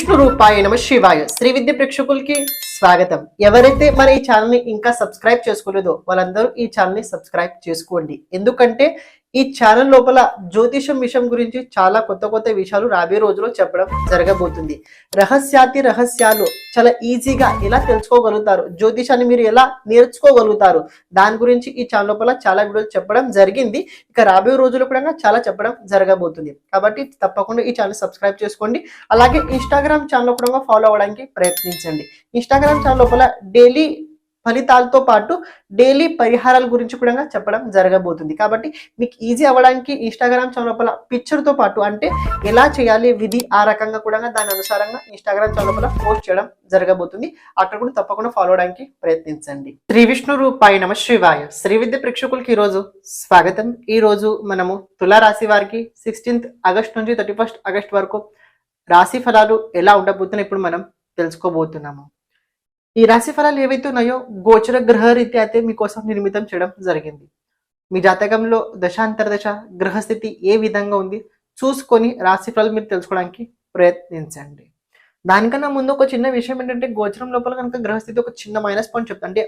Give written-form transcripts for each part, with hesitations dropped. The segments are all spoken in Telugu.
విష్ణు రూపాయ నమ శివాయ శ్రీ విద్య ప్రేక్షకులకి స్వాగతం. ఎవరైతే మన ఈ ఛానల్ ని ఇంకా సబ్స్క్రైబ్ చేసుకోలేదో వాళ్ళందరూ ఈ ఛానల్ ని సబ్స్క్రైబ్ చేసుకోండి. ఎందుకంటే ఈ ఛానల్ లోపల జ్యోతిషం విషయం గురించి చాలా కొత్త కొత్త విషయాలు రాబోయే రోజుల్లో చెప్పడం జరగబోతుంది. రహస్యాలు చాలా ఈజీగా ఎలా తెలుసుకోగలుగుతారు, జ్యోతిషాన్ని మీరు ఎలా నేర్చుకోగలుగుతారు, దాని గురించి ఈ ఛానల్ లోపల చాలా వీడియోలు చెప్పడం జరిగింది. ఇక రాబోయే రోజుల్లో కూడా చాలా చెప్పడం జరగబోతుంది. కాబట్టి తప్పకుండా ఈ ఛానల్ సబ్స్క్రైబ్ చేసుకోండి. అలాగే ఇన్స్టాగ్రామ్ ఛానల్ కూడా ఫాలో అవ్వడానికి ప్రయత్నించండి. ఇన్స్టాగ్రామ్ ఛానల్ లోపల డైలీ ఫలితాలతో పాటు డైలీ పరిహారాల గురించి కూడా చెప్పడం జరగబోతుంది. కాబట్టి మీకు ఈజీ అవ్వడానికి ఇన్స్టాగ్రామ్ ఛానల్ లోపల పిక్చర్తో పాటు అంటే ఎలా చేయాలి విధి ఆ రకంగా కూడా దాని అనుసారంగా ఇన్స్టాగ్రామ్ ఛానల్ లోపల పోస్ట్ చేయడం జరగబోతుంది. అక్కడ కూడా తప్పకుండా ఫాలో అవడానికి ప్రయత్నించండి. శ్రీ విష్ణు రూపాయ నమ శివాయ శ్రీ విద్య ప్రేక్షకులకి ఈరోజు స్వాగతం. ఈ రోజు మనము తులారాశి వారికి 16th ఆగస్ట్ నుంచి 31st ఆగస్ట్ వరకు రాశి ఫలాలు ఎలా ఉండబోతున్నాయి ఇప్పుడు మనం తెలుసుకోబోతున్నాము. ఈ రాశి ఫలాలు ఏవైతే ఉన్నాయో గోచర గ్రహ రీత్యా అయితే మీకోసం నిర్మితం చేయడం జరిగింది. మీ జాతకంలో దశాంతర్దశ గ్రహస్థితి ఏ విధంగా ఉంది చూసుకొని రాశి ఫలాలు మీరు తెలుసుకోవడానికి ప్రయత్నించండి. దానికన్నా ముందు ఒక చిన్న విషయం ఏంటంటే గోచరం లోపల కనుక గ్రహస్థితి ఒక చిన్న మైనస్ పాయింట్ చెప్తా, అంటే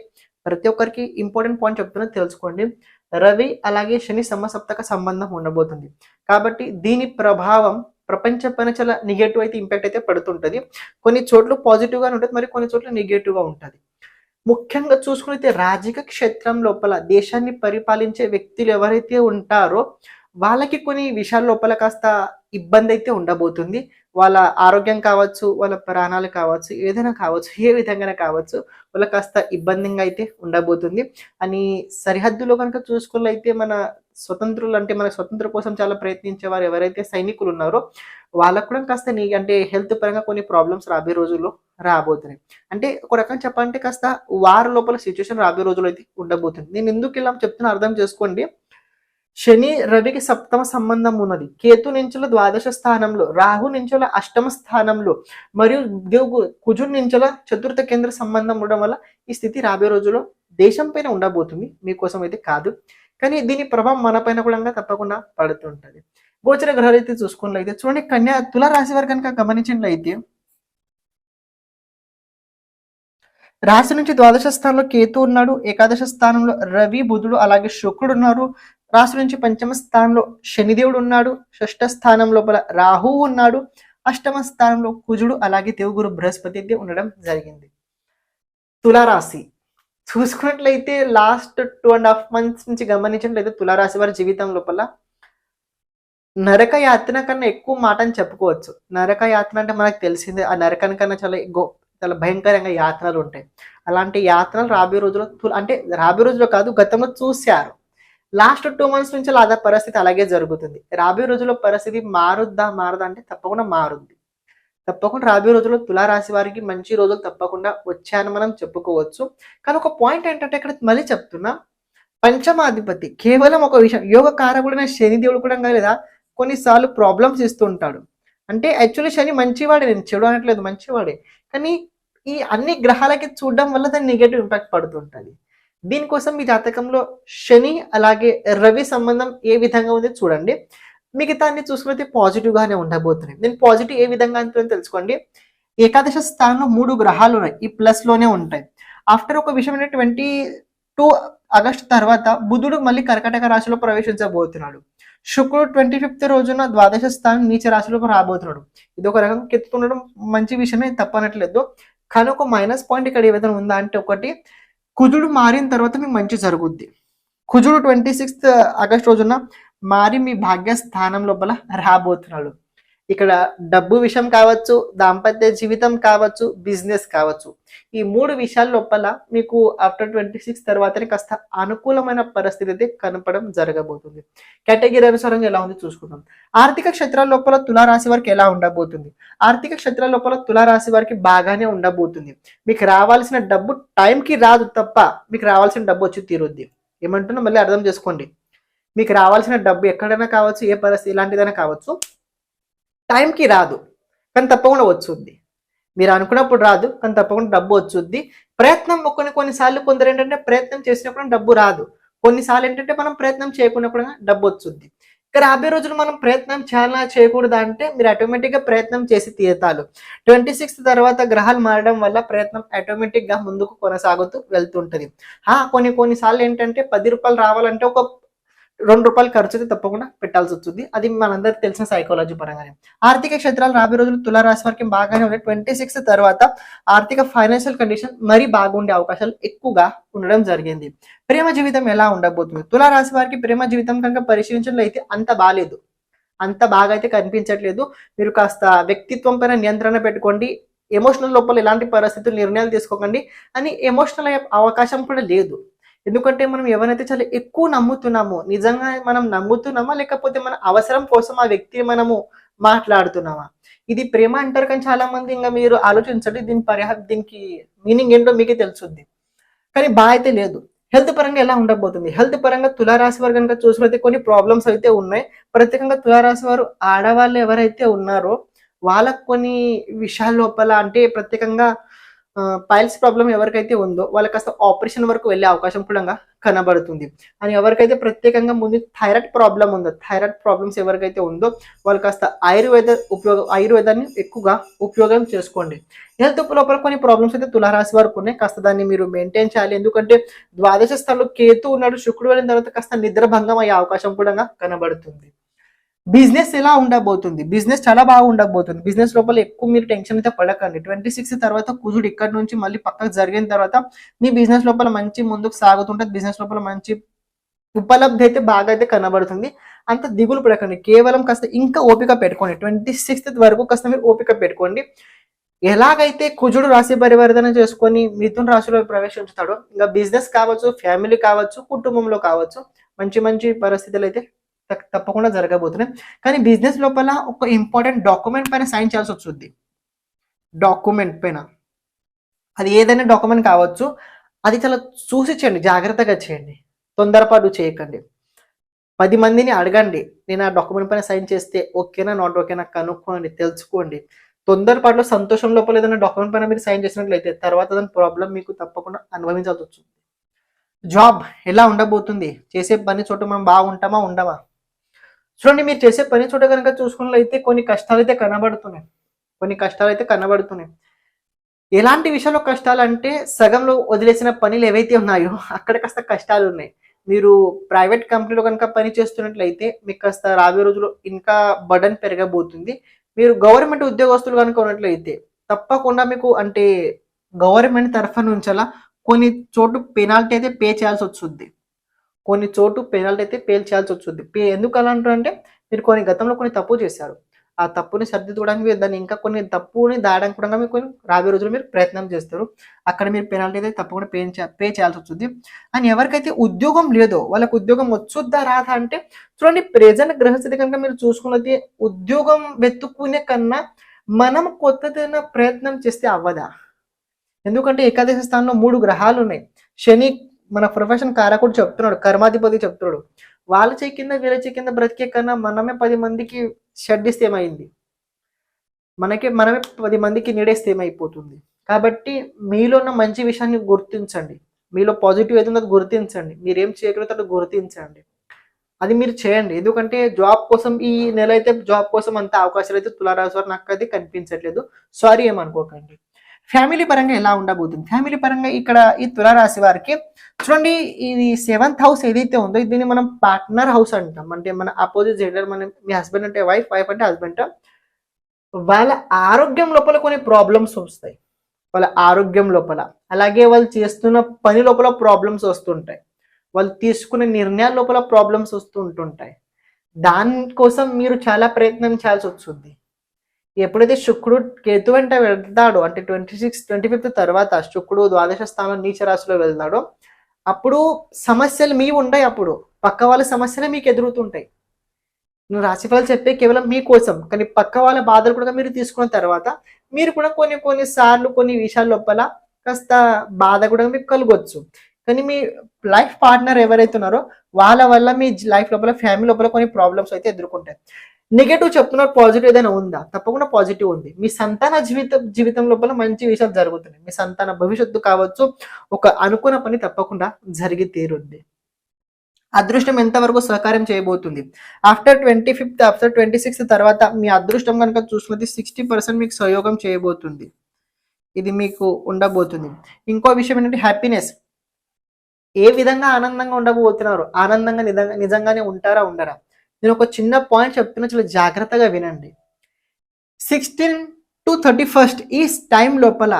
ప్రతి ఒక్కరికి ఇంపార్టెంట్ పాయింట్ చెప్తున్నా తెలుసుకోండి. రవి అలాగే శని సమసప్తక సంబంధం ఉండబోతుంది. కాబట్టి దీని ప్రభావం ప్రపంచ పైన చాలా నెగటివ్ అయితే ఇంపాక్ట్ అయితే పడుతుంటుంది. కొన్ని చోట్ల పాజిటివ్గా ఉంటుంది, మరి కొన్ని చోట్ల నెగటివ్గా ఉంటుంది. ముఖ్యంగా చూసుకునైతే రాజకీయ క్షేత్రం లోపల దేశాన్ని పరిపాలించే వ్యక్తులు ఎవరైతే ఉంటారో వాళ్ళకి కొన్ని విషయాల లోపల కాస్త ఇబ్బంది అయితే ఉండబోతుంది. వాళ్ళ ఆరోగ్యం కావచ్చు, వాళ్ళ ప్రాణాలు కావచ్చు, ఏదైనా కావచ్చు, ఏ విధంగా కావచ్చు, వాళ్ళకి కాస్త ఇబ్బందిగా అయితే ఉండబోతుంది. అని సరిహద్దులో కనుక చూసుకున్నట్లయితే మన స్వతంత్రులు అంటే మన స్వతంత్ర కోసం చాలా ప్రయత్నించే వారు ఎవరైతే సైనికులు ఉన్నారో వాళ్ళకు కూడా కాస్త అంటే హెల్త్ పరంగా కొన్ని ప్రాబ్లమ్స్ రాబోయే రోజుల్లో రాబోతున్నాయి. అంటే ఒక రకంగా చెప్పాలంటే కాస్త వారి లోపల సిచ్యువేషన్ రాబోయే రోజుల్లో అయితే ఉండబోతుంది. నేను ఎందుకు ఇలా చెప్తున్నా అర్థం చేసుకోండి. శని రవికి సప్తమ సంబంధం ఉన్నది, కేతు నుంచుల ద్వాదశ స్థానంలో, రాహు నుంచుల అష్టమ స్థానంలో, మరియు కుజుడు నుంచుల చతుర్థ కేంద్ర సంబంధం ఉండడం వల్ల ఈ స్థితి రాబోయే రోజుల్లో దేశం పైన ఉండబోతుంది, మీకోసం అయితే కాదు. కానీ దీని ప్రభావం మన పైన కూడా తప్పకుండా పడుతుంటది. గోచర గ్రహాలు అయితే చూసుకున్నట్లయితే చూడండి, కన్యా తుల రాశి వారు కనుక గమనించినట్లయితే రాశి నుంచి ద్వాదశ స్థానంలో కేతు ఉన్నాడు, ఏకాదశ స్థానంలో రవి బుధుడు అలాగే శుక్రుడు ఉన్నారు. రాశి నుంచి పంచమ స్థానంలో శనిదేవుడు ఉన్నాడు, షష్ఠ స్థానం లోపల రాహు ఉన్నాడు, అష్టమ స్థానంలో కుజుడు అలాగే దేవగురు బృహస్పతి అయితే ఉండడం జరిగింది. తులారాశి చూసుకున్నట్లయితే లాస్ట్ 2.5 months నుంచి గమనించినట్లయితే తులారాశి వారి జీవితం లోపల నరక యాత్ర కన్నా ఎక్కువ మాట అని చెప్పుకోవచ్చు. నరక యాత్ర అంటే మనకు తెలిసిందే, ఆ నరకం కన్నా చాలా భయంకరంగా యాత్రలు ఉంటాయి. అలాంటి యాత్రలు రాబోయే రోజుల్లో అంటే రాబోయే రోజుల్లో కాదు గతంలో చూశారు. లాస్ట్ 2 months నుంచి అదే పరిస్థితి అలాగే జరుగుతుంది. రాబోయే రోజుల్లో పరిస్థితి మారదా అంటే తప్పకుండా మారుద్ది. తప్పకుండా రాబోయే రోజుల్లో తులారాశి వారికి మంచి రోజులు తప్పకుండా వచ్చాయని మనం చెప్పుకోవచ్చు. కానీ ఒక పాయింట్ ఏంటంటే ఇక్కడ మళ్ళీ చెప్తున్నా, పంచమాధిపతి కేవలం ఒక విషయం, యోగ కారకుడైన శనిదేవుడు కూడా లేదా కొన్నిసార్లు ప్రాబ్లమ్స్ ఇస్తుంటాడు. అంటే యాక్చువల్లీ శని మంచివాడే, నేను చెడు అనట్లేదు, మంచివాడే. కానీ ఈ అన్ని గ్రహాలకి చూడడం వల్ల దాని నెగటివ్ ఇంపాక్ట్ పడుతుంటుంది. దీనికోసం మీ జాతకంలో శని అలాగే రవి సంబంధం ఏ విధంగా ఉంది చూడండి. మిగతా అన్ని చూసుకుంటే పాజిటివ్గానే ఉండబోతున్నాయి. నేను పాజిటివ్ ఏ విధంగా అంటుందో తెలుసుకోండి. ఏకాదశ స్థానంలో 3 గ్రహాలు ఉన్నాయి, ఈ ప్లస్లోనే ఉంటాయి. ఆఫ్టర్ ఒక విషయం ఏంటంటే 22 ఆగస్టు తర్వాత బుధుడు మళ్ళీ కర్కాటక రాశిలో ప్రవేశించబోతున్నాడు. శుక్రుడు 25th రోజున ద్వాదశ స్థానం నీచ రాశిలో రాబోతున్నాడు. ఇది ఒక రకంగా కెత్తుతుండడం మంచి విషయమే, తప్పనట్లేదు. కానీ ఒక మైనస్ పాయింట్ ఇక్కడ ఏ విధంగా ఉందా అంటే, ఒకటి కుజుడు మారిన తర్వాత మీకు మంచి జరుగుద్ది. కుజుడు 26th ఆగస్టు రోజున మారి మీ భాగ్య స్థానం లోపల రాబోతున్నాడు. ఇక్కడ డబ్బు విషయం కావచ్చు, దాంపత్య జీవితం కావచ్చు, బిజినెస్ కావచ్చు, ఈ 3 విషయాల లోపల మీకు ఆఫ్టర్ 26 తర్వాతనే కాస్త అనుకూలమైన పరిస్థితి అయితే కనపడడం జరగబోతుంది. కేటగిరీ అనుసారంగా ఎలా ఉంది చూసుకుందాం. ఆర్థిక క్షేత్రాల లోపల తులారాశి వారికి ఎలా ఉండబోతుంది? ఆర్థిక క్షేత్రాల లోపల తులారాశి వారికి బాగానే ఉండబోతుంది. మీకు రావాల్సిన డబ్బు టైంకి రాదు తప్ప మీకు రావాల్సిన డబ్బు వచ్చి తీరుద్ది. ఏమంటున్నా మళ్ళీ అర్థం చేసుకోండి. మీకు రావాల్సిన డబ్బు ఎక్కడైనా కావచ్చు, ఏ పరిస్థితి ఇలాంటిదైనా కావచ్చు, టైంకి రాదు కానీ తప్పకుండా వచ్చుద్ది. మీరు అనుకున్నప్పుడు రాదు కానీ తప్పకుండా డబ్బు వచ్చుద్ది. ప్రయత్నం కొన్నిసార్లు కొందరు ఏంటంటే ప్రయత్నం చేసినప్పుడు డబ్బు రాదు, కొన్నిసార్లు ఏంటంటే మనం ప్రయత్నం చేయకుండా కూడా డబ్బు వచ్చుద్ది. రాబోయే రోజులు మనం ప్రయత్నం చేయాలా చేయకూడదా అంటే మీరు ఆటోమేటిక్గా ప్రయత్నం చేసి తీరుతారు. 26th తర్వాత గ్రహాలు మారడం వల్ల ప్రయత్నం ఆటోమేటిక్గా ముందుకు కొనసాగుతూ వెళ్తుంటది. కొన్ని సార్లు ఏంటంటే ₹10 రావాలంటే ఒక ₹2 ఖర్చు అయితే తప్పకుండా పెట్టాల్సి వస్తుంది. అది మనందరికి తెలిసిన సైకాలజీ పరంగానే. ఆర్థిక క్షేత్రాలు రాబోయే రోజులు తులారాశి వారికి బాగానే ఉన్నాయి. 26th తర్వాత ఆర్థిక ఫైనాన్షియల్ కండిషన్ మరీ బాగుండే అవకాశాలు ఎక్కువగా ఉండడం జరిగింది. ప్రేమ జీవితం ఎలా ఉండబోతుంది? తులారాశి వారికి ప్రేమ జీవితం కనుక పరిశీలించినట్లయితే అంత బాలేదు. అంత బాగా అయితే కనిపించట్లేదు. మీరు కాస్త వ్యక్తిత్వం పైన నియంత్రణ పెట్టుకోండి. ఎమోషనల్ లోపల ఎలాంటి పరిస్థితులు నిర్ణయాలు తీసుకోకండి అని ఎమోషనల్ అయ్యే అవకాశం కూడా లేదు. ఎందుకంటే మనం ఎవరైతే చాలా ఎక్కువ నమ్ముతున్నామో, నిజంగా మనం నమ్ముతున్నామా లేకపోతే మన అవసరం కోసం ఆ వ్యక్తిని మనము మాట్లాడుతున్నామా? ఇది ప్రేమ అంటారు కానీ చాలా మంది ఇంకా మీరు ఆలోచించండి దీనికి మీనింగ్ ఏంటో మీకే తెలుసుద్ది. కానీ అయితే లేదు. హెల్త్ పరంగా ఎలా ఉండబోతుంది? హెల్త్ పరంగా తులారాశి వారు కనుక చూసినట్లయితే కొన్ని ప్రాబ్లమ్స్ అయితే ఉన్నాయి. ప్రత్యేకంగా తులారాశి వారు ఆడవాళ్ళు ఎవరైతే ఉన్నారో వాళ్ళకు కొన్ని విషయాల లోపల అంటే ప్రత్యేకంగా పైల్స్ ప్రాబ్లం ఎవరికైతే ఉందో వాళ్ళకి కాస్త ఆపరేషన్ వరకు వెళ్ళే అవకాశం కూడా కనబడుతుంది. అని ఎవరికైతే ప్రత్యేకంగా ముందు థైరాయిడ్ ప్రాబ్లం ఉందో, థైరాయిడ్ ప్రాబ్లమ్స్ ఎవరికైతే ఉందో వాళ్ళు కాస్త ఆయుర్వేదాన్ని ఎక్కువగా ఉపయోగం చేసుకోండి. హెల్త్ లోపల కొన్ని ప్రాబ్లమ్స్ అయితే తులారాశి వరకు ఉన్నాయి. కాస్త దాన్ని మీరు మెయింటైన్ చేయాలి. ఎందుకంటే ద్వాదశ స్థానంలో కేతు ఉన్నాడు, శుక్రుడు వెళ్ళిన తర్వాత కాస్త నిద్రభంగం అయ్యే అవకాశం కూడా కనబడుతుంది. బిజినెస్ ఎలా ఉండబోతుంది? బిజినెస్ చాలా బాగా ఉండబోతుంది. బిజినెస్ లోపల ఎక్కువ మీరు టెన్షన్ అయితే పడకండి. 26 తర్వాత కుజుడు ఇక్కడ నుంచి మళ్ళీ పక్కకు జరిగిన తర్వాత మీ బిజినెస్ లోపల మంచి ముందుకు సాగుతుంటుంది. బిజినెస్ లోపల మంచి ఉపలబ్ధి అయితే బాగా అయితే కనబడుతుంది. అంత దిగులు పడకండి. కేవలం కాస్త ఇంకా ఓపిక పెట్టుకోండి. 26th వరకు కాస్త మీరు ఓపిక పెట్టుకోండి. ఎలాగైతే కుజుడు రాశి పరివర్తన చేసుకొని మిథున రాశిలో ప్రవేశించుతాడో ఇంకా బిజినెస్ కావచ్చు, ఫ్యామిలీ కావచ్చు, కుటుంబంలో కావచ్చు మంచి మంచి పరిస్థితులు అయితే తప్పకుండా జరగబోతున్నాయి. కానీ బిజినెస్ లోపల ఒక ఇంపార్టెంట్ డాక్యుమెంట్ పైన సైన్ చేయాల్సి వస్తుంది. డాక్యుమెంట్ పైన అది ఏదైనా డాక్యుమెంట్ కావచ్చు. అది చాలా చూసి చేయండి, జాగ్రత్తగా చేయండి, తొందరపాటు చేయకండి. 10 మందిని అడగండి, నేను ఆ డాక్యుమెంట్ పైన సైన్ చేస్తే ఓకేనా నాట్ ఓకేనా కనుక్కోండి, తెలుసుకోండి. తొందరపాటులో సంతోషం లోపల ఏదైనా డాక్యుమెంట్ పైన మీరు సైన్ చేసినట్లయితే తర్వాత దాని ప్రాబ్లం మీకు తప్పకుండా అనుభవించాల్సి వస్తుంది. జాబ్ ఎలా ఉండబోతుంది? చేసే పని చోట మనం బాగుంటామా ఉండమా? చూడండి, మీరు చేసే పని చోట కనుక చూసుకున్నట్లయితే కొన్ని కష్టాలు అయితే కనబడుతున్నాయి. ఎలాంటి విషయంలో కష్టాలు అంటే సగంలో వదిలేసిన పనులు ఏవైతే ఉన్నాయో అక్కడ కాస్త కష్టాలు ఉన్నాయి. మీరు ప్రైవేట్ కంపెనీలో కనుక పని చేస్తున్నట్లయితే మీకు కాస్త రాబోయే రోజుల్లో ఇంకా బర్డన్ పెరగబోతుంది. మీరు గవర్నమెంట్ ఉద్యోగస్తులు కనుక ఉన్నట్లయితే తప్పకుండా మీకు అంటే గవర్నమెంట్ తరఫు నుంచి అలా కొన్ని చోటు పెనాల్టీ అయితే పే చేయాల్సి వస్తుంది. ఎందుకు అలా అంటారంటే మీరు గతంలో కొన్ని తప్పు చేశారు. ఆ తప్పుని సరిదిద్దడానికి దాన్ని ఇంకా కొన్ని తప్పుని దాయడానికి కూడా మీకు రాబోయే రోజులు మీరు ప్రయత్నం చేస్తారు. అక్కడ మీరు పెనాల్టీ అయితే తప్పకుండా పే చేయాల్సి వస్తుంది. అని ఎవరికైతే ఉద్యోగం లేదో వాళ్ళకి ఉద్యోగం వచ్చుద్దా రాదా అంటే చూడండి, ప్రెజెంట్ గ్రహస్థితి కనుక మీరు చూసుకున్నది ఉద్యోగం వెతుక్కునే కన్నా మనం కొత్తదైన ప్రయత్నం చేస్తే అవ్వదా? ఎందుకంటే ఏకాదశి స్థానంలో 3 గ్రహాలు ఉన్నాయి. శని మన ప్రొఫెషన్ కారకుడు చెప్తున్నాడు, కర్మాధిపతి చెప్తున్నాడు. వాళ్ళ చేయి కింద వీళ్ళ చేయి కింద బ్రతికే కన్నా మనమే 10 మందికి షడ్డిస్తే ఏమైంది? మనమే 10 మందికి నీడేస్తే ఏమైపోతుంది? కాబట్టి మీలో ఉన్న మంచి విషయాన్ని గుర్తించండి. మీలో పాజిటివ్ ఏదో గుర్తించండి. మీరేం చేయగలుగుతారో గుర్తించండి. అది మీరు చేయండి. ఎందుకంటే జాబ్ కోసం ఈ నెల అయితే జాబ్ కోసం అంత అవకాశాలు అయితే తులారాశి వారు నాకు అయితే కనిపించట్లేదు. సారీ ఏమనుకోకండి. ఫ్యామిలీ పరంగా ఎలా ఉండబోతుంది? ఫ్యామిలీ పరంగా ఇక్కడ ఈ తులారాశి వారికి చూడండి, ఇది 7th హౌస్ ఏదైతే ఉందో దీన్ని మనం పార్ట్నర్ హౌస్ అంటాం. అంటే మన అపోజిట్ జెండర్, మీ హస్బెండ్ అంటే వైఫ్ అంటే హస్బెండ్, వాళ్ళ ఆరోగ్యం లోపల కొన్ని ప్రాబ్లమ్స్ వస్తాయి. వాళ్ళ ఆరోగ్యం లోపల, అలాగే వాళ్ళు చేస్తున్న పని లోపల ప్రాబ్లమ్స్ వస్తుంటాయి. వాళ్ళు తీసుకునే నిర్ణయాల లోపల ప్రాబ్లమ్స్ వస్తూ ఉంటుంటాయి. దానికోసం మీరు చాలా ప్రయత్నం చేయాల్సి వస్తుంది. ఎప్పుడైతే శుక్రుడు కేతు వెంట వెళ్తాడో అంటే 25th తర్వాత శుక్రుడు ద్వాదశ స్థానం నీచ రాశిలో వెళ్తాడో అప్పుడు సమస్యలు మీ ఉంటాయి. అప్పుడు పక్క వాళ్ళ సమస్యలే మీకు ఎదురుతుంటాయి. నువ్వు రాశిఫలాలు చెప్పే కేవలం మీకోసం, కానీ పక్క వాళ్ళ బాధలు కూడా మీరు తీసుకున్న తర్వాత మీరు కూడా కొన్ని సార్లు కొన్ని విషయాల లోపల కాస్త బాధ కూడా మీకు కలగొచ్చు. కానీ మీ లైఫ్ పార్ట్నర్ ఎవరైతే ఉన్నారో వాళ్ళ వల్ల మీ లైఫ్ లోపల, ఫ్యామిలీ లోపల కొన్ని ప్రాబ్లమ్స్ అయితే ఎదుర్కొంటాయి. నెగటివ్ చెప్తున్నారు, పాజిటివ్ ఏదైనా ఉందా? తప్పకుండా పాజిటివ్ ఉంది. మీ సంతాన జీవితం లోపల మంచి విషయాలు జరుగుతున్నాయి. మీ సంతాన భవిష్యత్తు కావచ్చు, ఒక అనుకున్న పని తప్పకుండా జరిగి తీరుద్ది. అదృష్టం ఎంతవరకు సహకారం చేయబోతుంది? ఆఫ్టర్ 25th, ఆఫ్టర్ 26th తర్వాత మీ అదృష్టం కనుక చూసినది 60% మీకు సహయోగం చేయబోతుంది. ఇది మీకు ఉండబోతుంది. ఇంకో విషయం ఏంటంటే హ్యాపీనెస్. ఏ విధంగా ఆనందంగా ఉండబోతున్నారు? ఆనందంగా నిజంగానే ఉంటారా? ఉండరా? నేను ఒక చిన్న పాయింట్ చెప్తున్నా, చాలా జాగ్రత్తగా వినండి. 16 to 31st ఈ టైం లోపల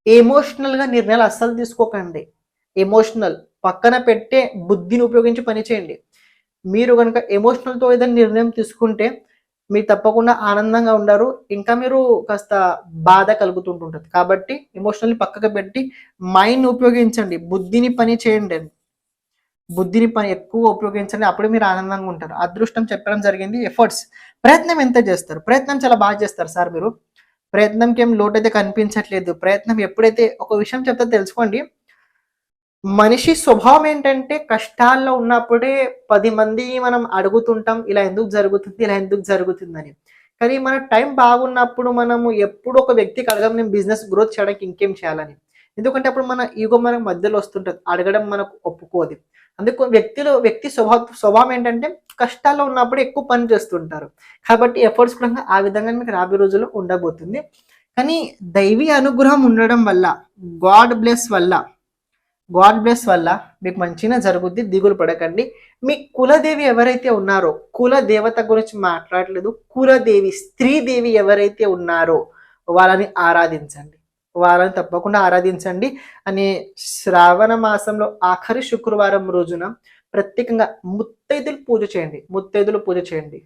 ఎమోషనల్గా నిర్ణయాలు అస్సలు తీసుకోకండి. ఎమోషనల్ పక్కన పెట్టే బుద్ధిని ఉపయోగించి పని చేయండి. మీరు కనుక ఎమోషనల్తో ఏదైనా నిర్ణయం తీసుకుంటే మీరు తప్పకుండా ఆనందంగా ఉండరు, ఇంకా మీరు కాస్త బాధ కలుగుతుంటుంటుంది. కాబట్టి ఎమోషనల్ని పక్కకు పెట్టి మైండ్ ఉపయోగించండి, బుద్ధిని పని చేయండి. బుద్ధిని పని ఎక్కువ ఉపయోగించండి, అప్పుడు మీరు ఆనందంగా ఉంటారు. అదృష్టం చెప్పడం జరిగింది. ఎఫర్ట్స్, ప్రయత్నం ఎంత చేస్తారు? ప్రయత్నం చాలా బాగా చేస్తారు సార్ మీరు. ప్రయత్నంకి ఏం లోటు అయితే కనిపించట్లేదు. ప్రయత్నం ఎప్పుడైతే ఒక విషయం చెప్తే తెలుసుకోండి, మనిషి స్వభావం ఏంటంటే కష్టాల్లో ఉన్నప్పుడే 10 మంది మనం అడుగుతుంటాం, ఇలా ఎందుకు జరుగుతుంది, ఇలా ఎందుకు జరుగుతుందని. కానీ మన టైం బాగున్నప్పుడు మనము ఎప్పుడు ఒక వ్యక్తికి అడగం, నేను బిజినెస్ గ్రోత్ చేయడానికి ఇంకేం చేయాలని. ఎందుకంటే అప్పుడు మన ఈగో మనకు మధ్యలో వస్తుంటుంది, అడగడం మనకు ఒప్పుకోదు. అందుకు వ్యక్తి స్వభావం ఏంటంటే కష్టాల్లో ఉన్నప్పుడు ఎక్కువ పని చేస్తుంటారు. కాబట్టి ఎఫర్ట్స్ కూడా ఆ విధంగా మీకు రాబోయే రోజుల్లో ఉండబోతుంది. కానీ దైవీ అనుగ్రహం ఉండడం వల్ల, గాడ్ బ్లెస్ వల్ల మీకు మంచిగా జరుగుద్ది, దిగులు పడకండి. మీ కులదేవి ఎవరైతే ఉన్నారో, కుల దేవత గురించి మాట్లాడలేదు, కులదేవి స్త్రీదేవి ఎవరైతే ఉన్నారో వాళ్ళని ఆరాధించండి, వాళ్ళని తప్పకుండా ఆరాధించండి. అని శ్రావణ మాసంలో ఆఖరి శుక్రవారం రోజున ప్రత్యేకంగా ముత్తైదులు పూజ చేయండి.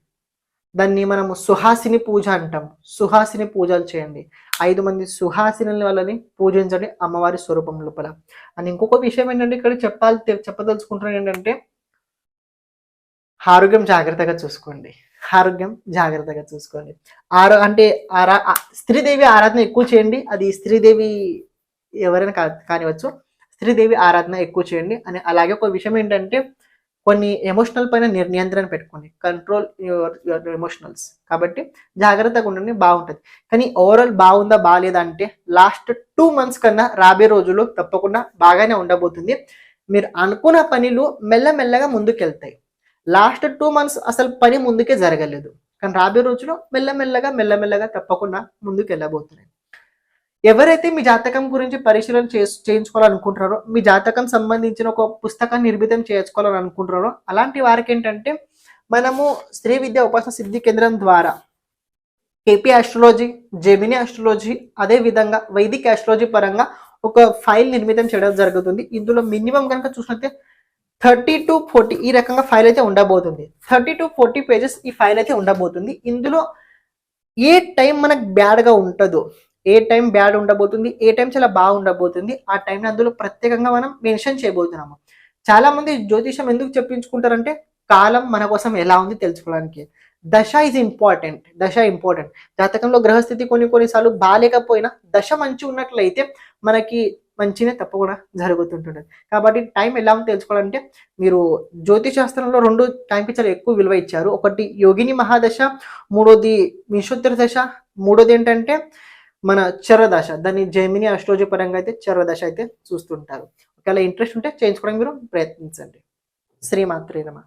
దాన్ని మనము సుహాసిని పూజ అంటాం. సుహాసిని పూజలు చేయండి. 5 మంది సుహాసిని వాళ్ళని పూజించండి అమ్మవారి స్వరూపం లోపల. అని ఇంకొక విషయం ఏంటంటే ఇక్కడ చెప్పదలుచుకుంటున్నాను ఏంటంటే, ఆరోగ్యం జాగ్రత్తగా చూసుకోండి. స్త్రీదేవి ఆరాధన ఎక్కువ చేయండి. అది స్త్రీదేవి ఎవరైనా కానివచ్చు, స్త్రీదేవి ఆరాధన ఎక్కువ చేయండి. అని అలాగే ఒక విషయం ఏంటంటే, కొన్ని ఎమోషనల్ పైన నియంత్రణ పెట్టుకోండి, కంట్రోల్ యువర్ ఎమోషనల్స్. కాబట్టి జాగ్రత్తగా ఉండండి, బాగుంటుంది. కానీ ఓవరాల్ బాగుందా బాగాలేదా అంటే లాస్ట్ 2 months కన్నా రాబోయే రోజుల్లో తప్పకుండా బాగానే ఉండబోతుంది. మీరు అనుకున్న పనులు మెల్లమెల్లగా ముందుకెళ్తాయి. లాస్ట్ 2 months అసలు పని ముందుకే జరగలేదు, కానీ రాబోయే రోజుల్లో మెల్లమెల్లగా తప్పకుండా ముందుకు వెళ్ళబోతున్నాయి. ఎవరైతే మీ జాతకం గురించి పరిశీలన చేయించుకోవాలనుకుంటున్నారో, మీ జాతకం సంబంధించిన ఒక పుస్తకాన్ని నిర్మితం చేసుకోవాలని అనుకుంటున్నారో, అలాంటి వారికి ఏంటంటే మనము శ్రీ విద్యా ఉపాసన సిద్ధి కేంద్రం ద్వారా కేపీ ఆస్ట్రాలజీ, జెమిని ఆస్ట్రాలజీ, అదే విధంగా వైదిక్ ఆస్ట్రాలజీ పరంగా ఒక ఫైల్ నిర్మితం చేయడం జరుగుతుంది. ఇందులో మినిమం కనుక చూసినట్లయితే 30 to 40 ఈ రకంగా ఫైల్ అయితే ఉండబోతుంది. 30 to 40 pages ఈ ఫైల్ అయితే ఉండబోతుంది. ఇందులో ఏ టైం మనకు బ్యాడ్గా ఉంటుందో, ఏ టైం బ్యాడ్ ఉండబోతుంది, ఏ టైం చాలా బాగా ఉండబోతుంది, ఆ టైంని అందులో ప్రత్యేకంగా మనం మెన్షన్ చేయబోతున్నాము. చాలా మంది జ్యోతిషం ఎందుకు చెప్పించుకుంటారంటే కాలం మన కోసం ఎలా ఉంది తెలుసుకోవడానికి. దశ ఇంపార్టెంట్. జాతకంలో గ్రహస్థితి కొన్నిసార్లు బాగాలేకపోయినా దశ మంచి ఉన్నట్లయితే మనకి మంచిగా తప్పకుండా జరుగుతుంటుంది. కాబట్టి టైం ఎలా ఉంది తెలుసుకోవాలంటే మీరు జ్యోతిష్ శాస్త్రంలో 2 టైంకి చాలా ఎక్కువ విలువ ఇచ్చారు. ఒకటి యోగిని మహాదశ, మూడోది వింశోత్తర దశ, మూడోది ఏంటంటే మన చరదశ. దాన్ని జెమిని ఆస్ట్రాలజీ పరంగా అయితే చరదశ అయితే చూస్తుంటారు. ఒకవేళ ఇంట్రెస్ట్ ఉంటే చేయించుకోవడానికి మీరు ప్రయత్నించండి. శ్రీమాత్రే నమః.